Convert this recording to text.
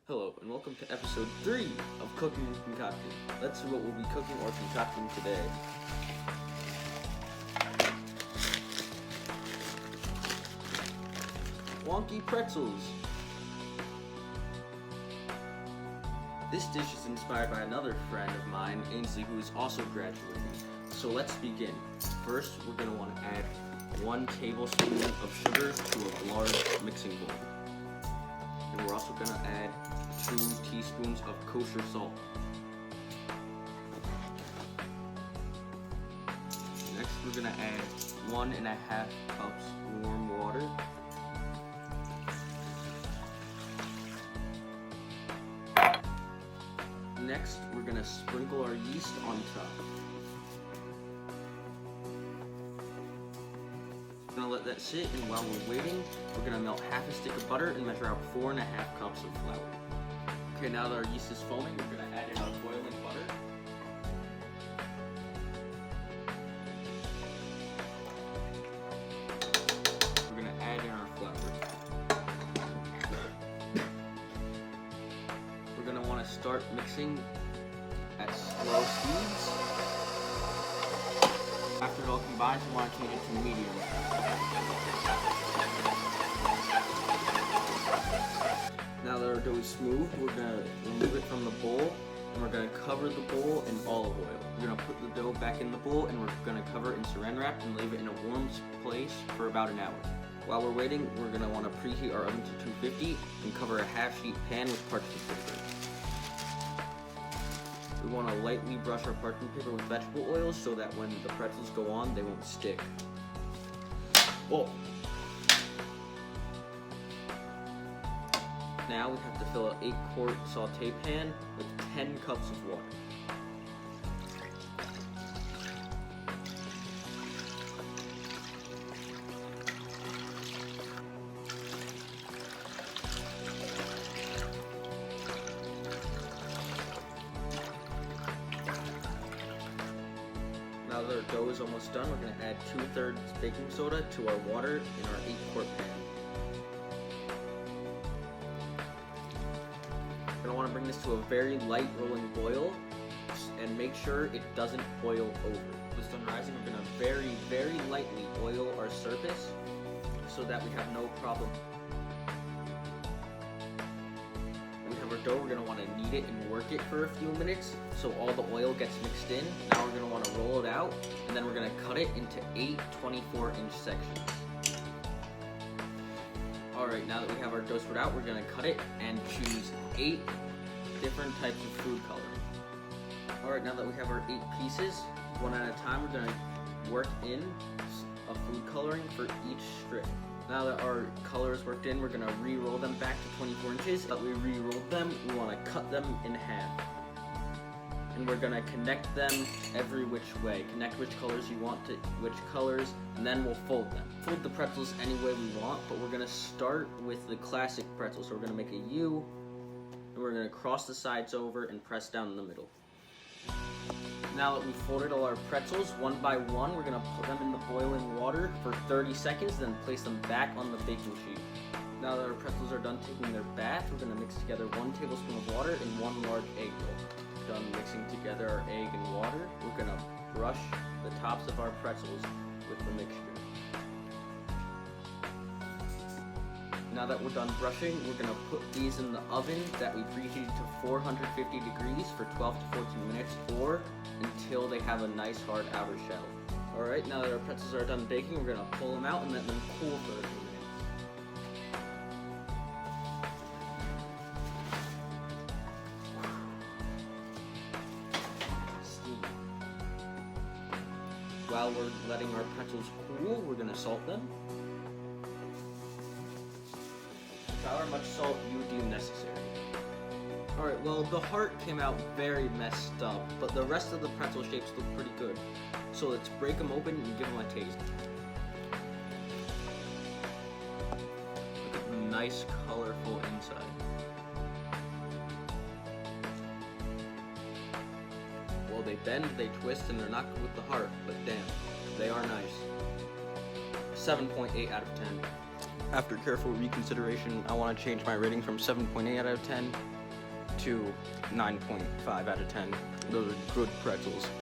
Hello, and welcome to episode 3 of Cooking and Concocting. Let's see what we'll be cooking or concocting today. Wonky Pretzels. This dish is inspired by another friend of mine, Ainsley, who is also graduating. So let's begin. First, we're going to want to add 1 tablespoon of sugar to a large mixing bowl. And we're also going to add 2 teaspoons of kosher salt. Next, we're going to add 1.5 cups warm water. Next, we're going to sprinkle our yeast on top. We're going to let that sit, and while we're waiting, we're going to melt half a stick of butter and measure out 4.5 cups of flour. Okay, now that our yeast is foaming, we're going to add in our boiling butter. We're going to add in our flour. We're going to want to start mixing at slow speeds. After it all combines, we want to change it to medium. Now that our dough is smooth, we're going to remove it from the bowl, and we're going to cover the bowl in olive oil. We're going to put the dough back in the bowl, and we're going to cover it in saran wrap and leave it in a warm place for about an hour. While we're waiting, we're going to want to preheat our oven to 250 and cover a half-sheet pan with parchment paper. We want to lightly brush our parchment paper with vegetable oil so that when the pretzels go on, they won't stick. Whoa! Now we have to fill an 8-quart saute pan with 10 cups of water. Now that our dough is almost done, we're going to add 2/3 baking soda to our water in our 8-quart pan. We're going to want to bring this to a very light rolling boil and make sure it doesn't boil over. With this done rising, we're going to very, very lightly oil our surface so that we have no problem. We have our dough, we're going to want to knead it and work it for a few minutes so all the oil gets mixed in. Now we're going to want to roll it out, and then we're going to cut it into 8 24-inch sections. Alright, now that we have our dough spread out, we're going to cut it and choose 8 different types of food coloring. Alright, now that we have our 8 pieces, one at a time, we're going to work in a food coloring for each strip. Now that our color is worked in, we're going to re-roll them back to 24 inches. That we re-rolled them, we want to cut them in half. And we're going to connect them every which way. Connect which colors you want to which colors, and then we'll fold them. Fold the pretzels any way we want, but we're going to start with the classic pretzel. So we're going to make a U, and we're going to cross the sides over and press down in the middle. Now that we've folded all our pretzels, one by one, we're going to put them in the boiling water for 30 seconds, then place them back on the baking sheet. Now that our pretzels are done taking their bath, we're going to mix together 1 tablespoon of water and 1 large egg yolk. Done mixing together our egg and water, we're going to brush the tops of our pretzels with the mixture. Now that we're done brushing, we're going to put these in the oven that we preheated to 450 degrees for 12 to 14 minutes or until they have a nice hard outer shell. Alright, now that our pretzels are done baking, we're going to pull them out and let them cool for a few minutes. While we're letting our pretzels cool, we're going to salt them. However much salt you deem necessary. Alright, well, the heart came out very messed up, but the rest of the pretzel shapes look pretty good. So let's break them open and give them a taste. Look at the nice, colorful inside. Well, they bend, they twist, and they're not good with the heart, but damn, they are nice. 7.8 out of 10. After careful reconsideration, I want to change my rating from 7.8 out of 10 to 9.5 out of 10. Those are good pretzels.